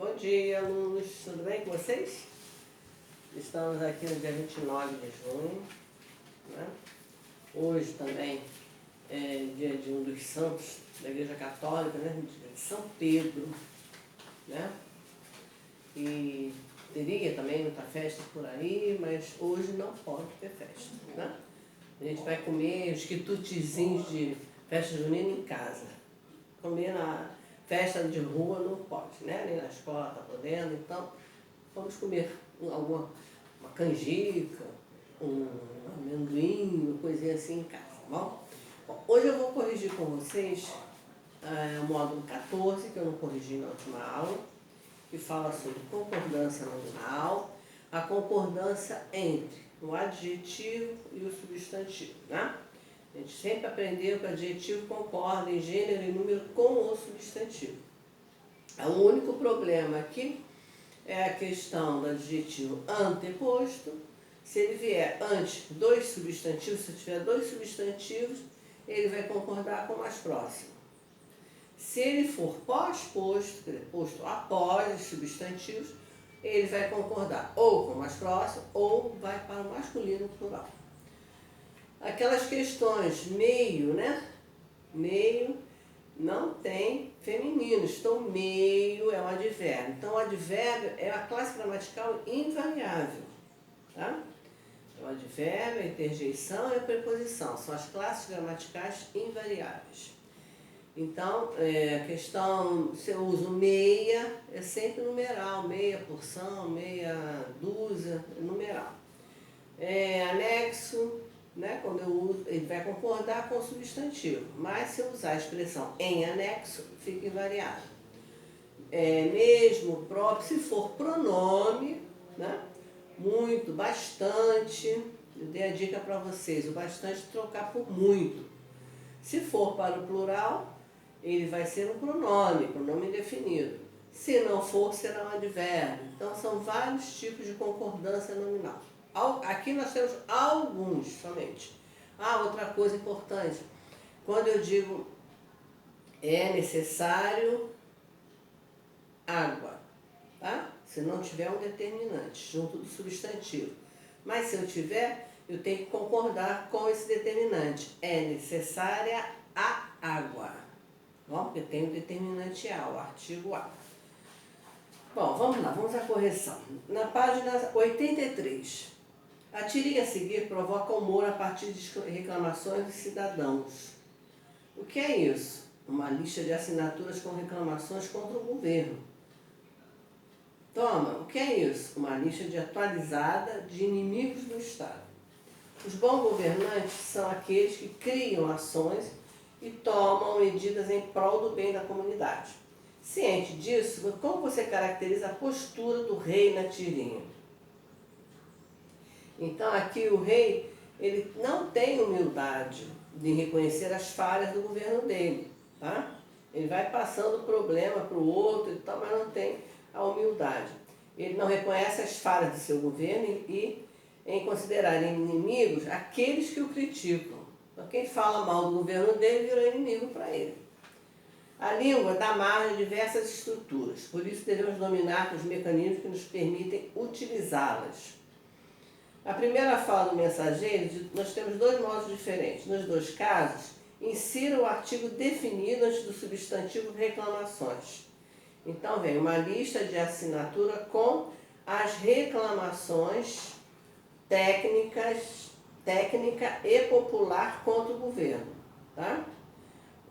Bom dia, alunos. Tudo bem com vocês? Estamos aqui no dia 29 de junho, né? Hoje também é dia de um dos santos da Igreja Católica, né? De São Pedro, né? E teria também muita festa por aí, mas hoje não pode ter festa, né? A gente vai comer os quitutezinhos de festa junina em casa. Comer na festa de rua não pode, né? Nem na escola está podendo, então vamos comer uma canjica, um amendoim, uma coisinha assim em casa, tá bom? Bom, hoje eu vou corrigir com vocês o módulo 14, que eu não corrigi na última aula, que fala sobre concordância nominal, a concordância entre o adjetivo e o substantivo, né? A gente sempre aprendeu que o adjetivo concorda em gênero e número com o substantivo. O único problema aqui é a questão do adjetivo anteposto. Se ele vier antes dois substantivos, se tiver dois substantivos, ele vai concordar com o mais próximo. Se ele for pós-posto, posto após os substantivos, ele vai concordar ou com o mais próximo ou vai para o masculino plural. Aquelas questões meio, né? Meio não tem feminino, então meio é um advérbio. Então o advérbio é a classe gramatical invariável, tá? O advérbio, a interjeição e a preposição são as classes gramaticais invariáveis. Então, a questão, se eu uso meia, é sempre numeral, meia porção, meia dúzia, é numeral. Anexo, né, quando eu uso, ele vai concordar com o substantivo, mas se eu usar a expressão em anexo, fica invariável. Mesmo, próprio, se for pronome, né, muito, bastante, eu dei a dica para vocês, o bastante trocar por muito. Se for para o plural, ele vai ser um pronome indefinido. Se não for, será um advérbio. Então, são vários tipos de concordância nominal. Aqui nós temos alguns somente. Outra coisa importante. Quando eu digo é necessário água, tá? Se não tiver um determinante junto do substantivo. Mas se eu tiver, eu tenho que concordar com esse determinante. É necessária a água. Bom, porque tem o determinante A, o artigo A. Bom, vamos lá, vamos à correção. Na página 83. A tirinha a seguir provoca humor a partir de reclamações dos cidadãos. O que é isso? Uma lista de assinaturas com reclamações contra o governo. Toma, o que é isso? Uma lista atualizada de inimigos do Estado. Os bons governantes são aqueles que criam ações e tomam medidas em prol do bem da comunidade. Ciente disso, como você caracteriza a postura do rei na tirinha? Então aqui o rei, ele não tem humildade de reconhecer as falhas do governo dele, tá? Ele vai passando o problema para o outro e tal, mas não tem a humildade. Ele não reconhece as falhas do seu governo e em considerar inimigos aqueles que o criticam. Então quem fala mal do governo dele virou inimigo para ele. A língua dá margem a diversas estruturas, por isso devemos dominar os mecanismos que nos permitem utilizá-las. A primeira fala do mensageiro, nós temos dois modos diferentes. Nos dois casos, insira o artigo definido antes do substantivo reclamações. Então vem uma lista de assinatura com as reclamações técnica e popular contra o governo, tá?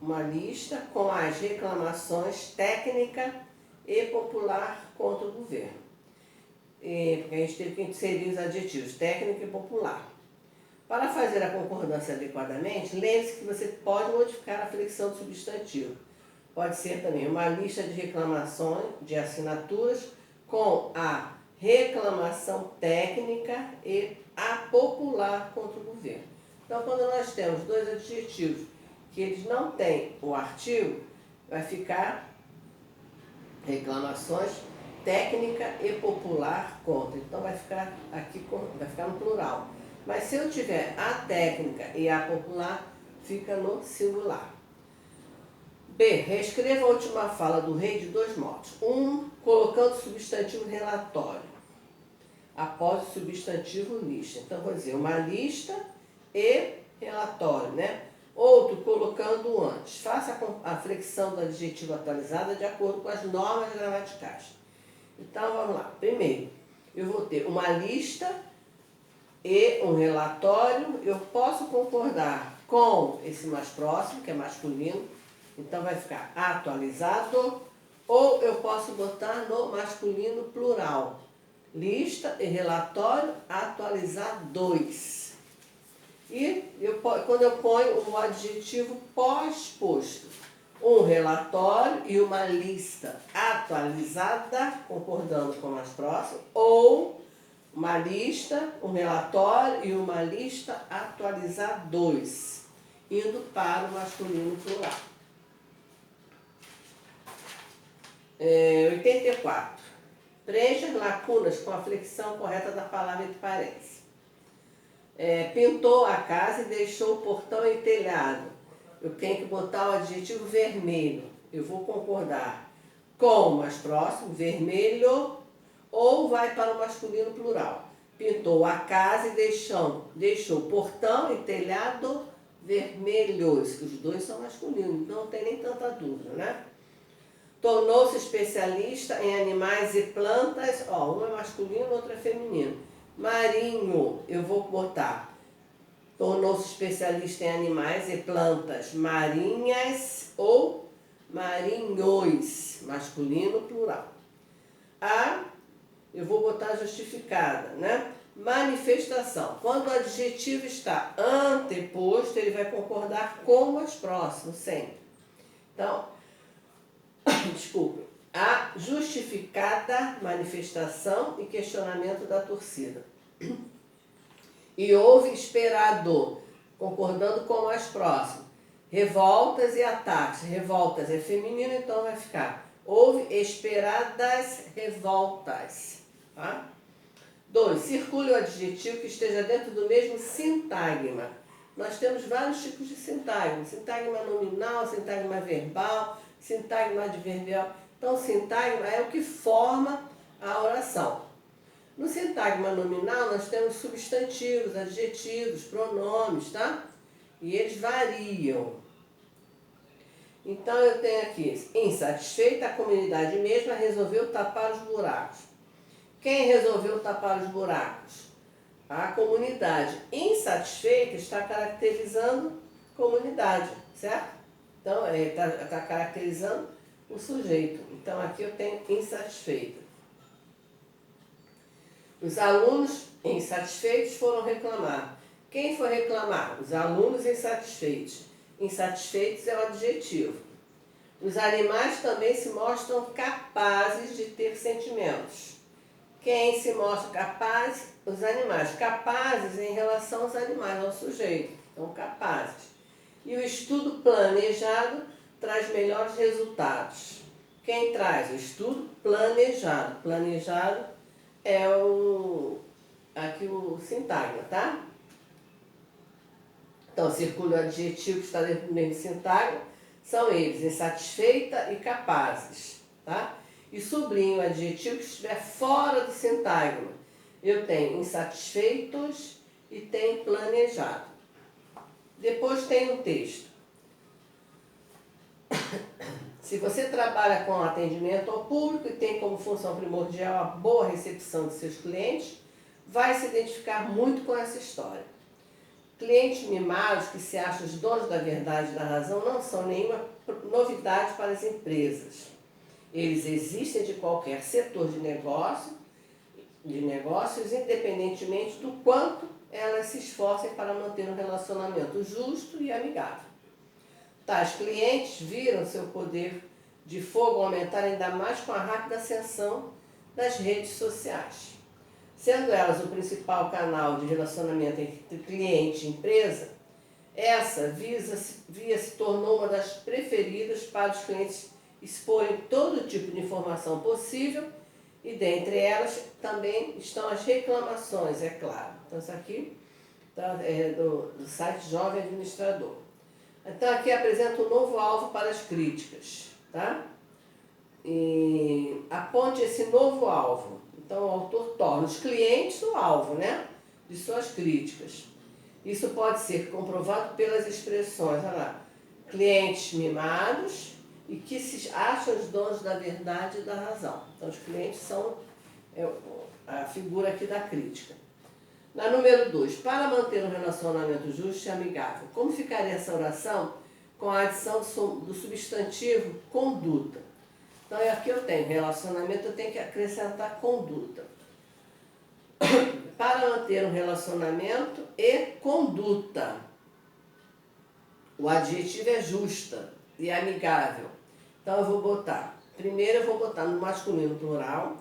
Uma lista com as reclamações técnica e popular contra o governo. Porque a gente teve que inserir os adjetivos técnico e popular. Para fazer a concordância adequadamente, lembre-se que você pode modificar a flexão do substantivo. Pode ser também uma lista de reclamações, de assinaturas, com a reclamação técnica e a popular contra o governo. Então, quando nós temos dois adjetivos que eles não têm o artigo, vai ficar reclamações técnica e popular contra. Então vai ficar aqui, vai ficar no plural. Mas se eu tiver a técnica e a popular, fica no singular. B. Reescreva a última fala do rei de dois modos. Colocando o substantivo relatório após o substantivo lista. Então, vou dizer uma lista e relatório, né? Outro, colocando antes. Faça a flexão do adjetivo atualizada de acordo com as normas gramaticais. Então, vamos lá. Primeiro, eu vou ter uma lista e um relatório. Eu posso concordar com esse mais próximo, que é masculino. Então, vai ficar atualizado. Ou eu posso botar no masculino plural. Lista e relatório, atualizados. E quando eu ponho o adjetivo pós-posto, um relatório e uma lista atualizada, concordando com o mais próximo, ou uma lista, um relatório e uma lista atualizados, indo para o masculino plural. 84. Preencha as lacunas com a flexão correta da palavra entre parênteses. Pintou a casa e deixou o portão entelhado. Eu tenho que botar o adjetivo vermelho. Eu vou concordar com o mais próximo, vermelho, ou vai para o masculino plural. Pintou a casa e deixou o portão e telhado vermelhos. Os dois são masculinos, então não tem nem tanta dúvida, né? Tornou-se especialista em animais e plantas. Um é masculino, outro é feminino. Marinho, eu vou botar. Tornou-se especialista em animais e plantas marinhas ou marinhos, masculino, plural. Eu vou botar justificada, né? Manifestação. Quando o adjetivo está anteposto, ele vai concordar com o mais próximo, sempre. Então, desculpe. A justificada manifestação e questionamento da torcida. E houve esperado, concordando com o mais próximo. Revoltas e ataques. Revoltas é feminino, então vai ficar. Houve esperadas revoltas. Tá? 2. Circule o adjetivo que esteja dentro do mesmo sintagma. Nós temos vários tipos de sintagma. Sintagma nominal, sintagma verbal, sintagma adverbial. Então, sintagma é o que forma a oração. No sintagma nominal, nós temos substantivos, adjetivos, pronomes, tá? E eles variam. Então, eu tenho aqui, insatisfeita, a comunidade mesma resolveu tapar os buracos. Quem resolveu tapar os buracos? A comunidade. Insatisfeita está caracterizando comunidade, certo? Então, está caracterizando o sujeito. Então, aqui eu tenho insatisfeita. Os alunos insatisfeitos foram reclamar. Quem foi reclamar? Os alunos insatisfeitos. Insatisfeitos é o adjetivo. Os animais também se mostram capazes de ter sentimentos. Quem se mostra capaz? Os animais. Capazes em relação aos animais, ao sujeito. Então, capazes. E o estudo planejado traz melhores resultados. Quem traz? O estudo planejado. Planejado é aqui o sintagma, tá? Então, circula o adjetivo que está dentro do mesmo sintagma. São eles, insatisfeita e capazes, tá? E sublinho o adjetivo que estiver fora do sintagma. Eu tenho insatisfeitos e tenho planejado. Depois tem um texto. Se você trabalha com atendimento ao público e tem como função primordial a boa recepção de seus clientes, vai se identificar muito com essa história. Clientes mimados que se acham os donos da verdade e da razão não são nenhuma novidade para as empresas. Eles existem de qualquer setor de negócios, independentemente do quanto elas se esforcem para manter um relacionamento justo e amigável. Tais clientes viram seu poder de fogo aumentar ainda mais com a rápida ascensão das redes sociais. Sendo elas o principal canal de relacionamento entre cliente e empresa, essa via se tornou uma das preferidas para os clientes exporem todo tipo de informação possível e dentre elas também estão as reclamações, é claro. Então isso aqui é do site Jovem Administrador. Então aqui apresenta um novo alvo para as críticas, tá? E aponte esse novo alvo. Então o autor torna os clientes o alvo, né? De suas críticas. Isso pode ser comprovado pelas expressões, olha lá, clientes mimados e que se acham os donos da verdade e da razão. Então os clientes são a figura aqui da crítica. Na número 2, para manter um relacionamento justo e amigável, como ficaria essa oração com a adição do substantivo conduta? Então aqui eu tenho relacionamento, eu tenho que acrescentar conduta. Para manter um relacionamento e conduta. O adjetivo é justa e amigável. Então eu vou botar, primeiro eu vou botar no masculino plural,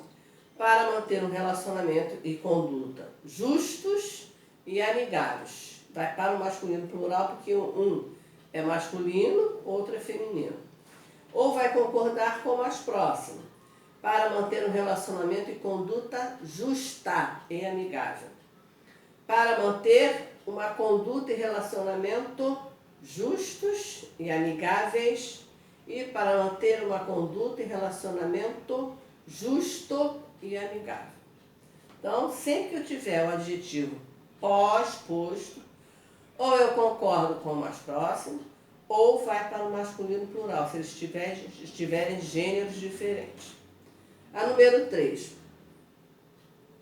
para manter um relacionamento e conduta justos e amigáveis. Vai para o masculino plural porque um é masculino, outro é feminino. Ou vai concordar com o mais próximo, para manter um relacionamento e conduta justa e amigável. Para manter uma conduta e relacionamento justos e amigáveis e para manter uma conduta e relacionamento justo e amigável. Então, sempre que eu tiver o adjetivo pós-posto, ou eu concordo com o mais próximo, ou vai para o masculino plural, se eles estiverem gêneros diferentes. A número 3,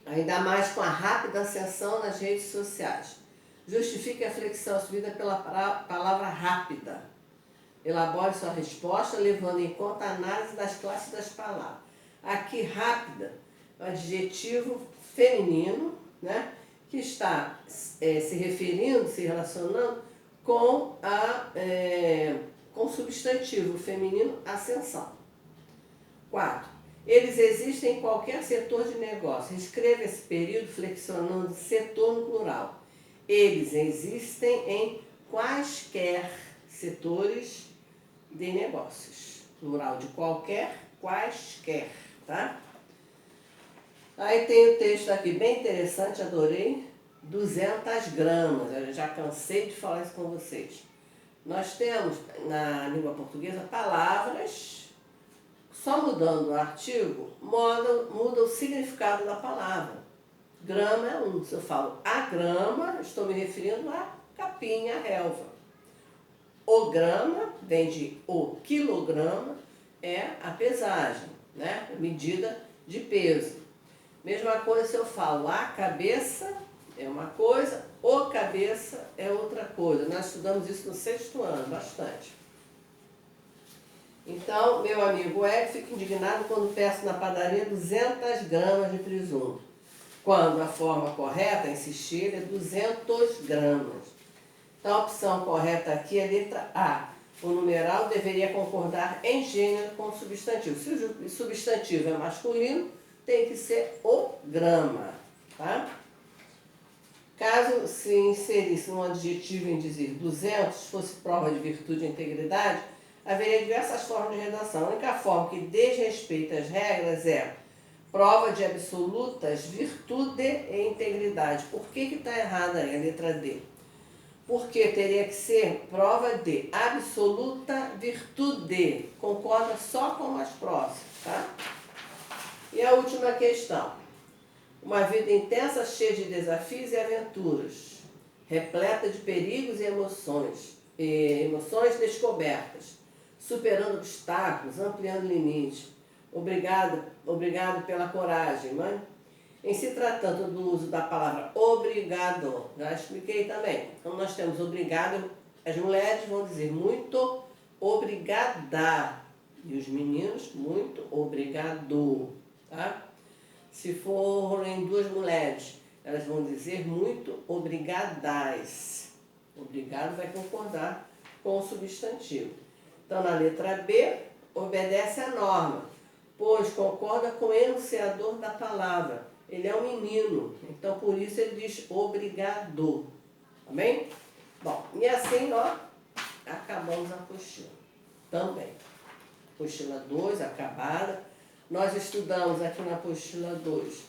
ainda mais com a rápida ascensão nas redes sociais. Justifique a flexão subida pela palavra rápida. Elabore sua resposta levando em conta a análise das classes das palavras. Aqui, rápida, é um adjetivo feminino, né, que está se referindo, se relacionando com o substantivo feminino ascensão. 4. Eles existem em qualquer setor de negócio. Escreva esse período flexionando setor no plural. Eles existem em quaisquer setores de negócios. Plural de qualquer, quaisquer, tá? Aí tem o texto aqui bem interessante, adorei. 200 gramas, eu já cansei de falar isso com vocês. Nós temos na língua portuguesa palavras, só mudando o artigo, muda o significado da palavra. Grama é um. Se eu falo a grama, estou me referindo a capim, a relva. O grama, vem de o quilograma, é a pesagem, né? Medida de peso. Mesma coisa se eu falo a cabeça, é uma coisa, o cabeça é outra coisa. Nós estudamos isso no 6º ano, bastante. Então, meu amigo Hélio fica indignado quando peço na padaria 200 gramas de presunto. Quando a forma correta, insistir, é 200 gramas. Então, a opção correta aqui é a letra A. O numeral deveria concordar em gênero com o substantivo. Se o substantivo é masculino, tem que ser o grama, tá? Caso se inserisse um adjetivo em dizer 200, fosse prova de virtude e integridade, haveria diversas formas de redação. A única forma que desrespeita as regras é prova de absolutas virtude e integridade. Por que está errada aí a letra D? Porque teria que ser prova de absoluta virtude. Concorda só com o mais próximo, tá? E a última questão. Uma vida intensa, cheia de desafios e aventuras, repleta de perigos e emoções descobertas, superando obstáculos, ampliando limites. Obrigado pela coragem, mãe. Em se tratando do uso da palavra obrigado, já expliquei também. Então nós temos obrigado, as mulheres vão dizer muito obrigada e os meninos muito obrigado, tá? Se forem duas mulheres, elas vão dizer muito obrigadas. Obrigado vai concordar com o substantivo. Então, na letra B, obedece à norma, pois concorda com o enunciador da palavra. Ele é um menino, então por isso ele diz obrigado. Tá bem? Bom, e assim nós acabamos a apostila também. Apostila 2, acabada. Nós estudamos aqui na apostila 2.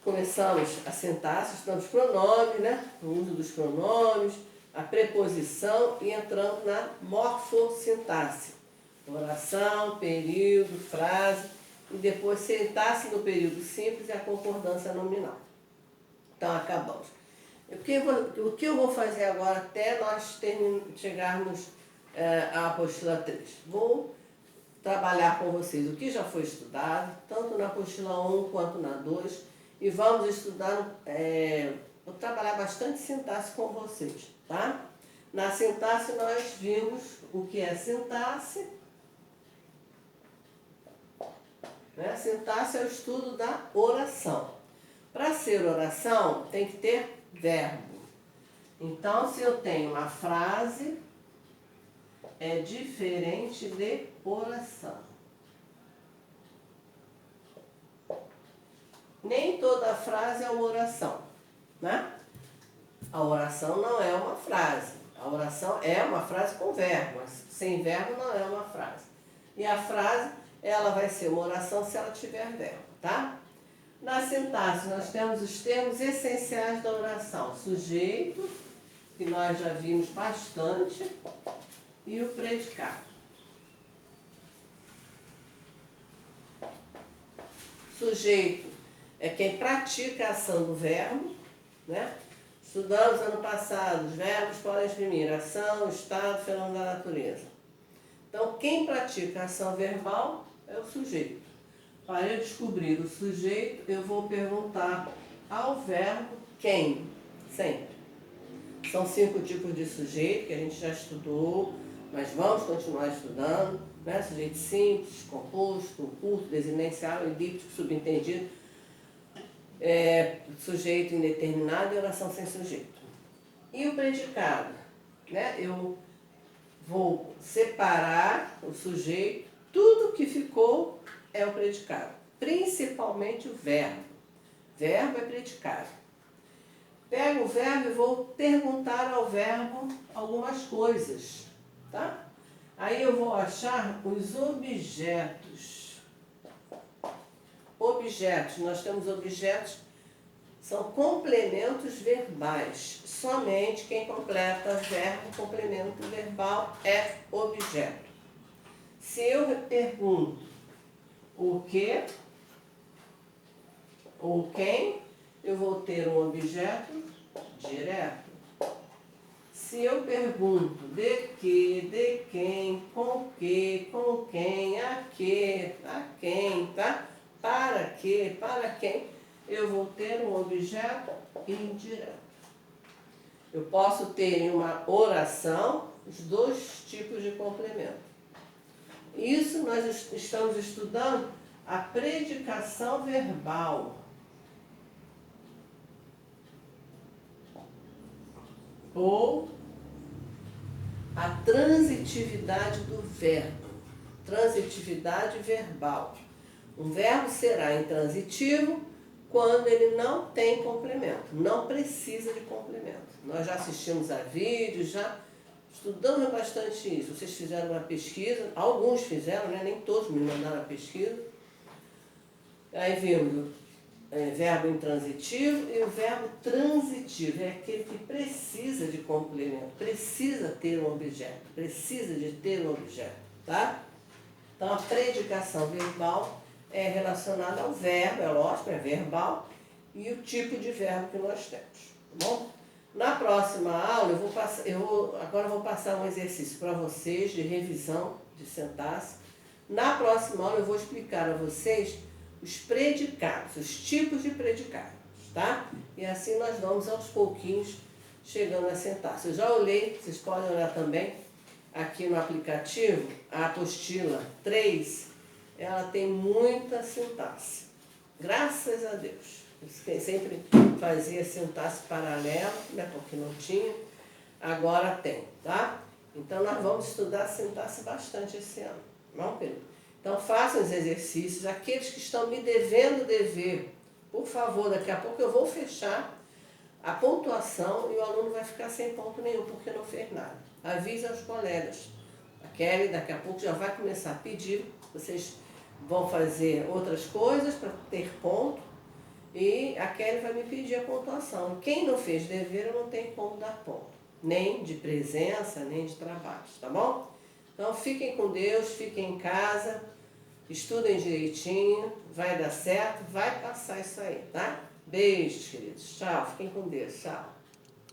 Começamos a sintaxe, estudamos pronomes, né? O uso dos pronomes, a preposição e entrando na morfossintaxe. Oração, período, frase, e depois sintaxe no período simples e a concordância nominal. Então, acabamos. O que eu vou fazer agora até nós chegarmos à apostila 3? Vou trabalhar com vocês o que já foi estudado, tanto na apostila 1 quanto na 2, e vamos estudar, vou trabalhar bastante sintaxe com vocês, tá? Na sintaxe nós vimos o que é sintaxe, né? Sintaxe é o estudo da oração. Para ser oração tem que ter verbo. Então, se eu tenho uma frase, é diferente de oração. Nem toda frase é uma oração, né? A oração não é uma frase. A oração é uma frase com verbo, mas sem verbo não é uma frase. E a frase, ela vai ser uma oração se ela tiver verbo, tá? Na sintaxe, nós temos os termos essenciais da oração. Sujeito, que nós já vimos bastante, e o predicado. Sujeito é quem pratica a ação do verbo, né? Estudamos ano passado, os verbos podem exprimir ação, estado, fenômeno da natureza. Então, quem pratica a ação verbal é o sujeito. Para eu descobrir o sujeito, eu vou perguntar ao verbo quem, sempre. São 5 tipos de sujeito que a gente já estudou, mas vamos continuar estudando, né? Sujeito simples, composto, concurso, desinencial, elíptico, subentendido, sujeito indeterminado e oração sem sujeito. E o predicado, né? Eu vou separar o sujeito, tudo que ficou é o predicado, principalmente o verbo. Verbo é predicado. Pego o verbo e vou perguntar ao verbo algumas coisas, tá? Aí eu vou achar os objetos. Objetos, nós temos objetos, são complementos verbais. Somente quem completa verbo, complemento verbal é objeto. Se eu pergunto o que ou quem, eu vou ter um objeto direto. Se eu pergunto de que, de quem, com quem, a quem, tá? Para quem, eu vou ter um objeto indireto. Eu posso ter em uma oração os 2 tipos de complemento. Isso nós estamos estudando a predicação verbal. Ou a transitividade do verbo. Transitividade verbal. Um verbo será intransitivo quando ele não tem complemento, não precisa de complemento. Nós já assistimos a vídeos, já estudamos bastante isso. Vocês fizeram uma pesquisa, alguns fizeram, né? Nem todos me mandaram a pesquisa. Aí vimos verbo intransitivo e o verbo transitivo. É aquele que precisa de complemento, precisa ter um objeto, precisa de ter um objeto, tá? Então a predicação verbal é relacionada ao verbo, é lógico, é verbal, e o tipo de verbo que nós temos, tá bom? Na próxima aula, agora eu vou passar um exercício para vocês de revisão de sintaxe. Na próxima aula eu vou explicar a vocês os predicados, os tipos de predicados, tá? E assim nós vamos aos pouquinhos chegando à sintaxe. Eu já olhei, vocês podem olhar também, aqui no aplicativo, a apostila 3, ela tem muita sintaxe. Graças a Deus. Eu sempre fazia sintaxe paralela, né, porque não tinha, agora tem, tá? Então nós vamos estudar sintaxe bastante esse ano, não, Pedro? Então façam os exercícios, aqueles que estão me devendo dever, por favor, daqui a pouco eu vou fechar a pontuação e o aluno vai ficar sem ponto nenhum, porque não fez nada. Avise aos colegas. A Kelly daqui a pouco já vai começar a pedir, vocês vão fazer outras coisas para ter ponto, e a Kelly vai me pedir a pontuação. Quem não fez dever, eu não tenho como dar ponto, nem de presença, nem de trabalhos, tá bom? Então fiquem com Deus, fiquem em casa, estudem direitinho, vai dar certo, vai passar isso aí, tá? Beijos, queridos. Tchau, fiquem com Deus. Tchau.